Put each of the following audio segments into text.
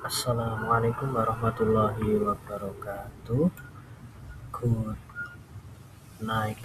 Assalamualaikum warahmatullahi wabarakatuh. Good night,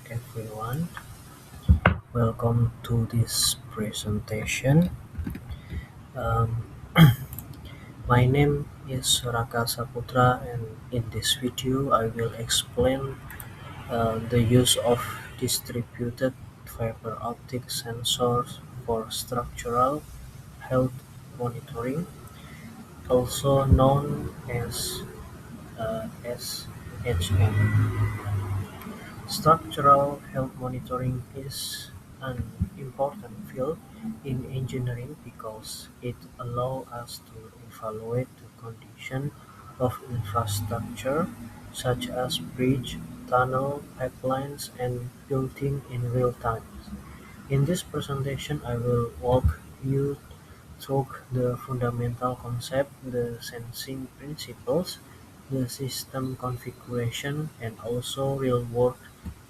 everyone. Welcome to this presentation. Um, my name is Raka Saputra, and in this video, I will explain the use of distributed fiber optic sensors for structural health monitoring, also known as SHM. Structural health monitoring is an important field in engineering because it allows us to evaluate the condition of infrastructure such as bridge, tunnel, pipelines, and building in real time. In this presentation, I will walk you through the fundamental concept, the sensing principles, the system configuration, and also real-world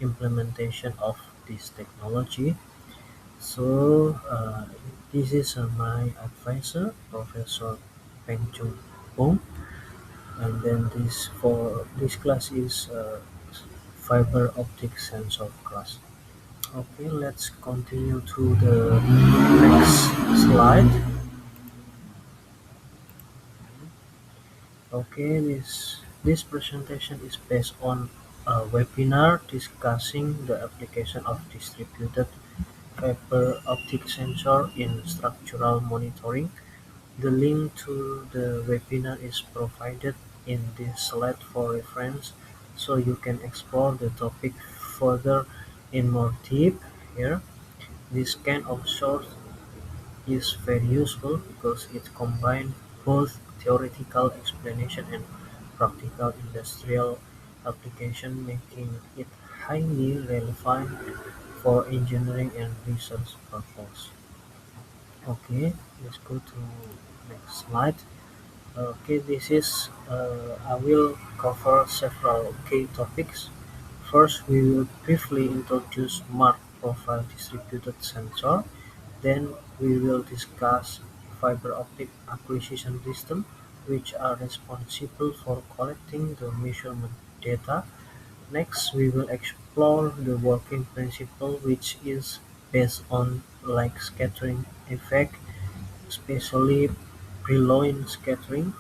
implementation of this technology. So, this is my advisor, Professor Peng Chung Pong, and then this class is fiber optic sensor class. Okay, let's continue to the next slide. Okay, this presentation is based on a webinar discussing the application of distributed fiber optic sensor in structural monitoring. The link to the webinar is provided in this slide for reference, so you can explore the topic further in more depth here. This kind of source is very useful because it combines both theoretical explanation and practical industrial application, making it highly relevant for engineering and research purposes. Okay, let's go to next slide. Okay, this is I will cover several key topics. First, we will briefly introduce mark profile distributed sensor. Then we will discuss fiber optic acquisition system, which are responsible for collecting the measurement data. Next, we will explore the working principle, which is based on light scattering effect, especially Brillouin scattering.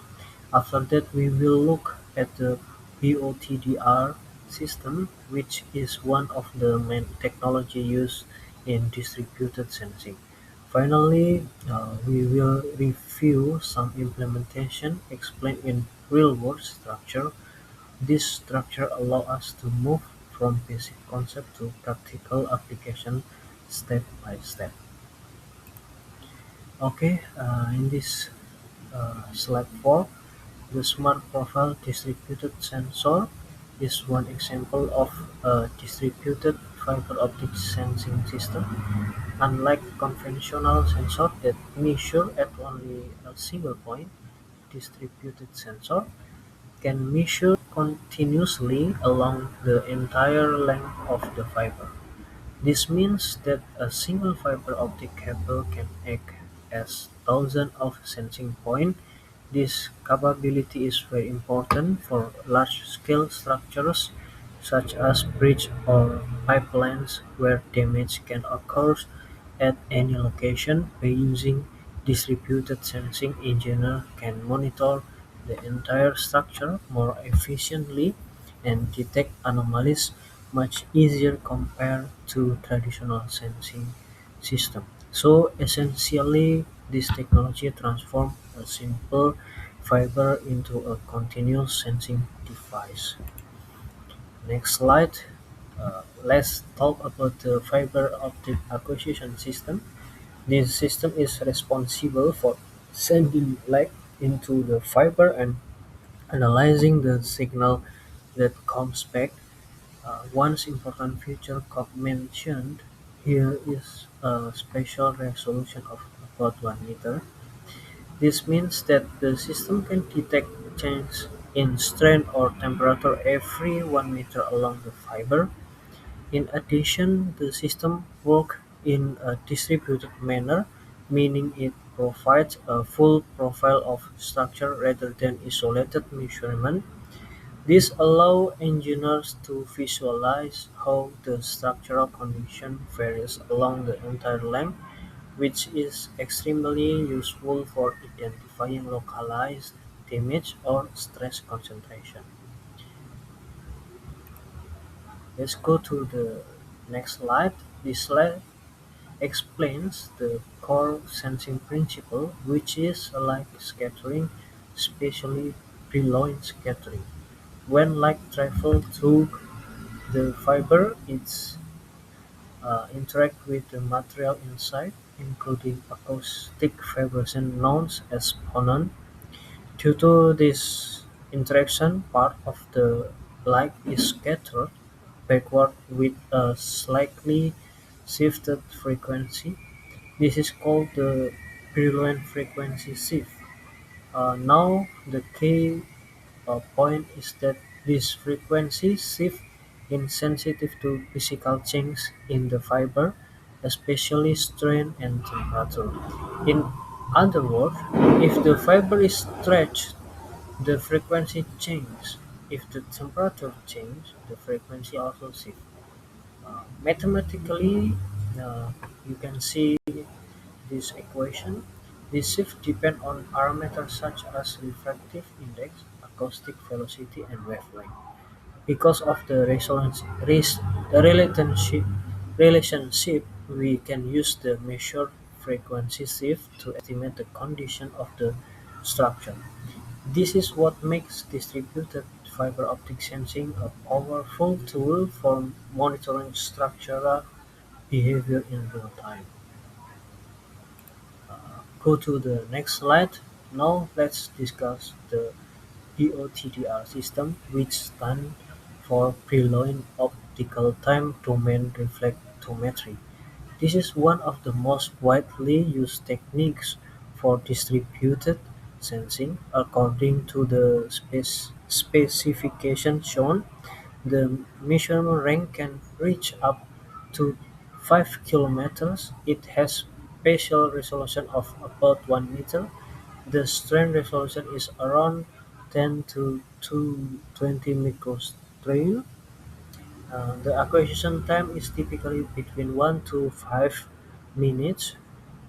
After that, we will look at the BOTDR system, which is one of the main technology used in distributed sensing. Finally, we will review some implementation explained in real-world structure. This structure allows us to move from basic concept to practical application step by step. Okay, in this slide 4, the Smart Profile Distributed Sensor is one example of a distributed fiber optic sensing system. Unlike conventional sensors that measure at only a single point, distributed sensor can measure continuously along the entire length of the fiber. This means that a single fiber optic cable can act as thousands of sensing points. This capability is very important for large-scale structures such as bridges or pipelines where damage can occur at any location. By using distributed sensing, engineers can monitor the entire structure more efficiently and detect anomalies much easier compared to traditional sensing systems. So essentially, this technology transforms a simple fiber into a continuous sensing device. Next slide. Let's talk about the fiber optic acquisition system. This system is responsible for sending light into the fiber and analyzing the signal that comes back. One important feature mentioned here is a spatial resolution of about 1 meter. This means that the system can detect change in strength or temperature every 1 meter along the fiber. In addition, the system works in a distributed manner, meaning it provides a full profile of structure rather than isolated measurement. This allows engineers to visualize how the structural condition varies along the entire length, which is extremely useful for identifying localized damage or stress concentration. Let's go to the next slide. This slide explains the core sensing principle, which is light scattering, especially preloin scattering. When light travels through the fiber, it interacts with the material inside, including acoustic vibration known as phonon. Due to this interaction, part of the light is scattered backward with a slightly shifted frequency. This is called the prevalent frequency shift. Now the key point is that this frequency shift is sensitive to physical changes in the fiber, especially strain and temperature. In other words, if the fiber is stretched, the frequency changes. If the temperature changes, the frequency also shifts. Mathematically, uh, you can see this equation. This shift depends on parameters such as refractive index, acoustic velocity, and wavelength. Because of the relationship, we can use the measured frequency shift to estimate the condition of the structure. This is what makes distributed fiber optic sensing a powerful tool for monitoring structural behavior in real time. Go to the next slide. Now let's discuss the BOTDR system, which stands for Preloin Optical Time Domain Reflectometry. This is one of the most widely used techniques for distributed sensing. According to the specification shown, the measurement range can reach up to 5 kilometers. It has spatial resolution of about 1 meter. The strain resolution is around 10 to 220 microstrain. The acquisition time is typically between 1 to 5 minutes.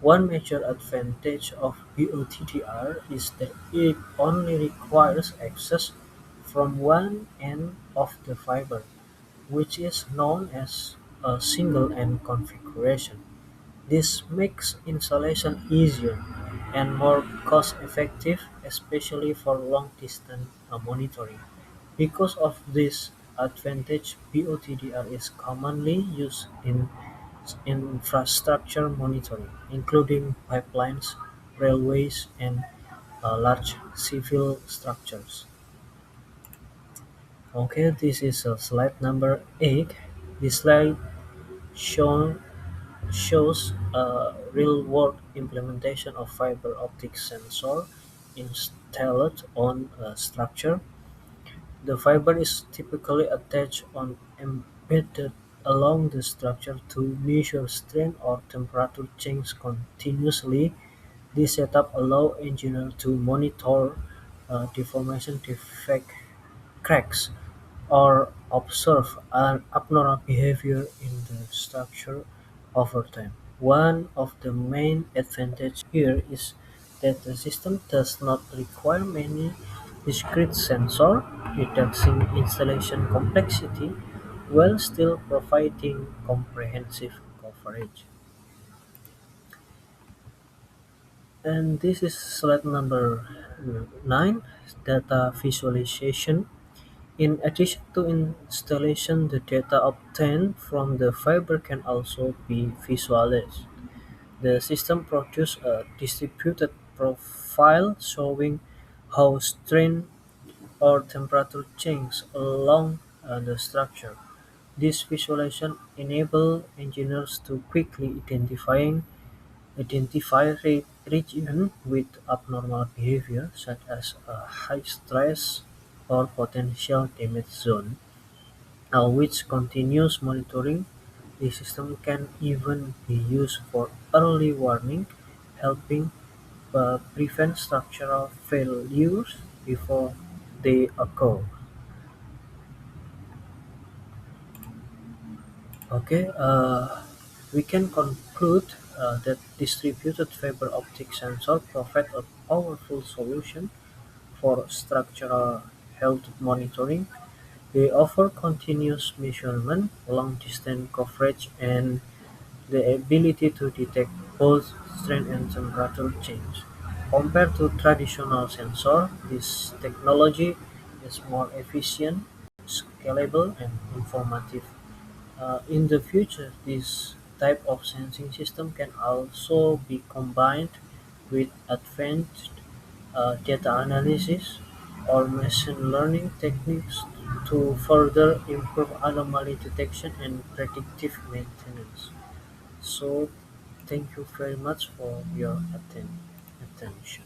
One major advantage of BOTDR is that it only requires access from one end of the fiber, which is known as a single-end configuration. This makes installation easier and more cost-effective, especially for long-distance monitoring. Because of this advantage, BOTDR is commonly used in infrastructure monitoring, including pipelines, railways, and large civil structures. Okay, this is slide number 8. This slide shown shows a real-world implementation of fiber optic sensor installed on a structure. The fiber is typically attached or embedded along the structure to measure strain or temperature change continuously. This setup allows engineers to monitor deformation defect cracks or observe an abnormal behavior in the structure over time. One of the main advantages here is that the system does not require many discrete sensors, reducing installation complexity while still providing comprehensive coverage. And this is slide number 9, data visualization. In addition to installation, the data obtained from the fiber can also be visualized. The system produces a distributed profile showing how strain or temperature change along the structure. This visualization enables engineers to quickly identify regions with abnormal behavior, such as a high stress or potential damage zone. With continuous monitoring, the system can even be used for early warning, helping prevent structural failures before they occur. Okay, we can conclude that distributed fiber optic sensors provide a powerful solution for structural health monitoring. They offer continuous measurement, long-distance coverage, and the ability to detect both strength and temperature change. Compared to traditional sensor, this technology is more efficient, scalable, and informative. In the future, this type of sensing system can also be combined with advanced data analysis or machine learning techniques to further improve anomaly detection and predictive maintenance. So, thank you very much for your attention.